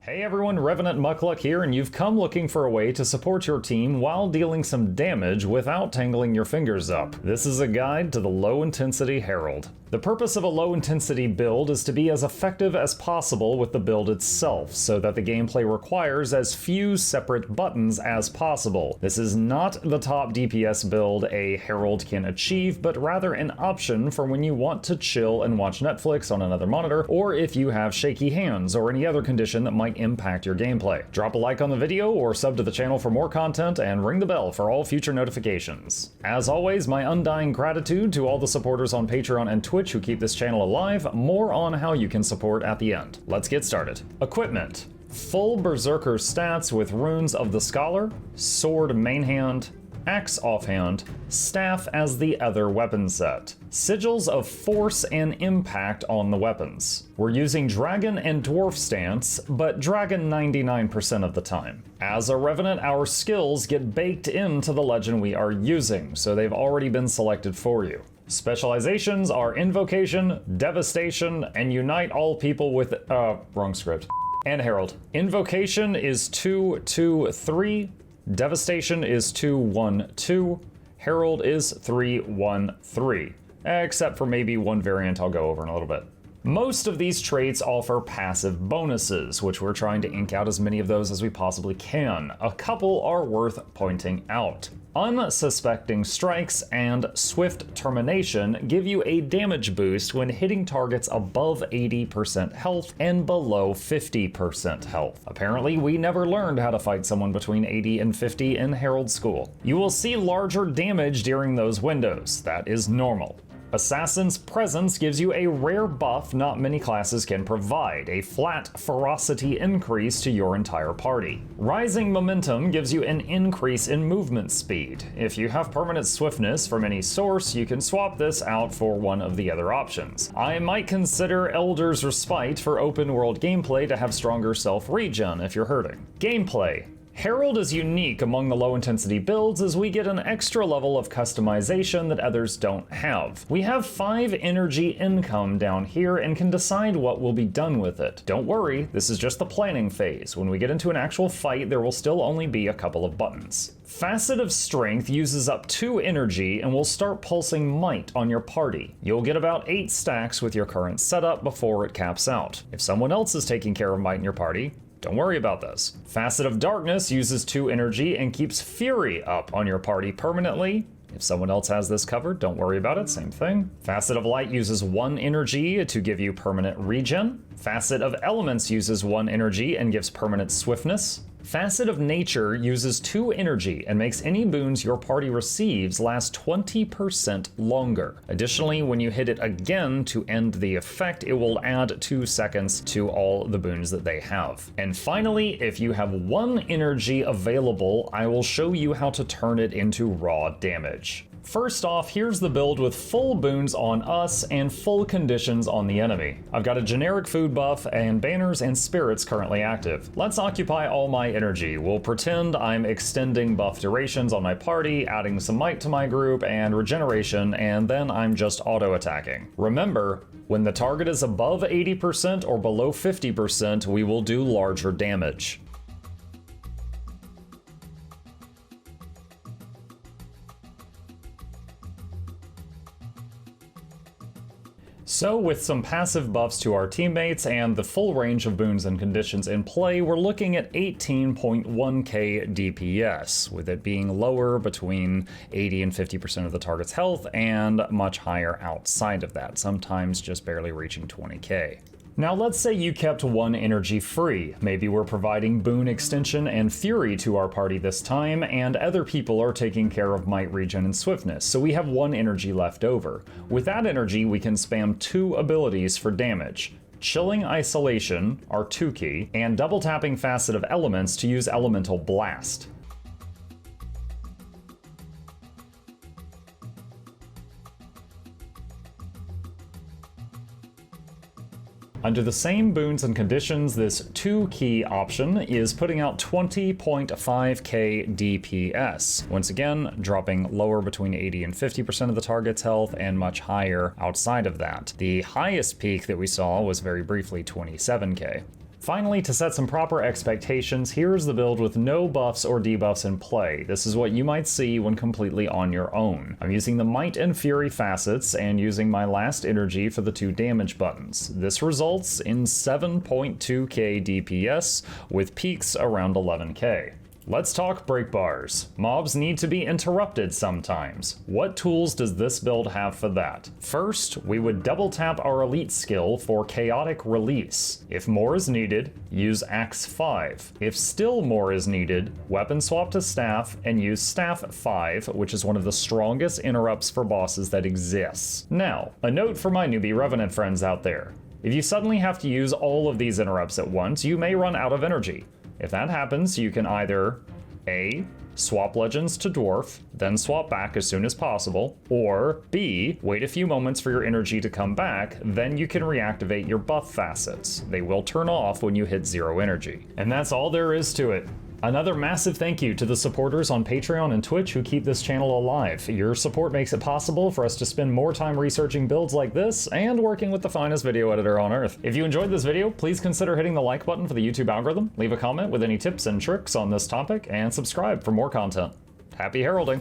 Hey everyone, Revenant Muckluck here, and you've come looking for a way to support your team while dealing some damage without tangling your fingers up. This is a guide to the low-intensity Herald. The purpose of a low-intensity build is to be as effective as possible with the build itself, so that the gameplay requires as few separate buttons as possible. This is not the top DPS build a Herald can achieve, but rather an option for when you want to chill and watch Netflix on another monitor, or if you have shaky hands or any other condition that might impact your gameplay. Drop a like on the video or sub to the channel for more content and ring the bell for all future notifications. As always, my undying gratitude to all the supporters on Patreon and Twitch who keep this channel alive. More on how you can support at the end. Let's get started. Equipment. Full Berserker stats with Runes of the Scholar, Sword main hand, Axe offhand, Staff as the other weapon set. Sigils of force and impact on the weapons. We're using Dragon and Dwarf stance, but Dragon 99% of the time. As a Revenant, our skills get baked into the legend we are using, so they've already been selected for you. Specializations are Invocation, Devastation, and Unite all people with, wrong script. And Herald. Invocation is 2-2-3. Devastation is 2-1-2, Herald is 3-1-3, except for maybe one variant I'll go over in a little bit. Most of these traits offer passive bonuses, which we're trying to ink out as many of those as we possibly can. A couple are worth pointing out. Unsuspecting Strikes and Swift Termination give you a damage boost when hitting targets above 80% health and below 50% health. Apparently, we never learned how to fight someone between 80 and 50 in Herald School. You will see larger damage during those windows. That is normal. Assassin's Presence gives you a rare buff not many classes can provide, a flat ferocity increase to your entire party. Rising Momentum gives you an increase in movement speed. If you have permanent swiftness from any source, you can swap this out for one of the other options. I might consider Elder's Respite for open world gameplay to have stronger self-regen if you're hurting. Gameplay. Herald is unique among the low-intensity builds as we get an extra level of customization that others don't have. We have 5 energy income down here and can decide what will be done with it. Don't worry, this is just the planning phase. When we get into an actual fight, there will still only be a couple of buttons. Facet of Strength uses up 2 energy and will start pulsing Might on your party. You'll get about 8 stacks with your current setup before it caps out. If someone else is taking care of Might in your party, don't worry about this. Facet of Darkness uses 2 energy and keeps Fury up on your party permanently. If someone else has this covered, don't worry about it, same thing. Facet of Light uses 1 energy to give you permanent regen. Facet of Elements uses 1 energy and gives permanent swiftness. Facet of Nature uses 2 energy and makes any boons your party receives last 20% longer. Additionally, when you hit it again to end the effect, it will add 2 seconds to all the boons that they have. And finally, if you have 1 energy available, I will show you how to turn it into raw damage. First off, here's the build with full boons on us and full conditions on the enemy. I've got a generic food buff and banners and spirits currently active. Let's occupy all my energy. We'll pretend I'm extending buff durations on my party, adding some might to my group and regeneration, and then I'm just auto-attacking. Remember, when the target is above 80% or below 50%, we will do larger damage. So with some passive buffs to our teammates and the full range of boons and conditions in play, we're looking at 18.1k DPS, with it being lower between 80 and 50% of the target's health and much higher outside of that, sometimes just barely reaching 20k. Now let's say you kept 1 energy free. Maybe we're providing boon extension and fury to our party this time, and other people are taking care of might, regen, and swiftness, so we have 1 energy left over. With that energy, we can spam 2 abilities for damage. Chilling Isolation, our 2 key, and double tapping Facet of Elements to use Elemental Blast. Under the same boons and conditions, this 2 key option is putting out 20.5k DPS. Once again, dropping lower between 80 and 50% of the target's health and much higher outside of that. The highest peak that we saw was very briefly 27k. Finally, to set some proper expectations, here's the build with no buffs or debuffs in play. This is what you might see when completely on your own. I'm using the Might and Fury facets and using my last energy for the 2 damage buttons. This results in 7.2k DPS with peaks around 11k. Let's talk break bars. Mobs need to be interrupted sometimes. What tools does this build have for that? First, we would double tap our elite skill for chaotic release. If more is needed, use Axe 5. If still more is needed, weapon swap to staff and use staff 5, which is one of the strongest interrupts for bosses that exists. Now, a note for my newbie Revenant friends out there. If you suddenly have to use all of these interrupts at once, you may run out of energy. If that happens, you can either A, swap legends to dwarf, then swap back as soon as possible, or B, wait a few moments for your energy to come back, then you can reactivate your buff facets. They will turn off when you hit 0 energy. And that's all there is to it. Another massive thank you to the supporters on Patreon and Twitch who keep this channel alive. Your support makes it possible for us to spend more time researching builds like this and working with the finest video editor on earth. If you enjoyed this video, please consider hitting the like button for the YouTube algorithm, leave a comment with any tips and tricks on this topic, and subscribe for more content. Happy heralding!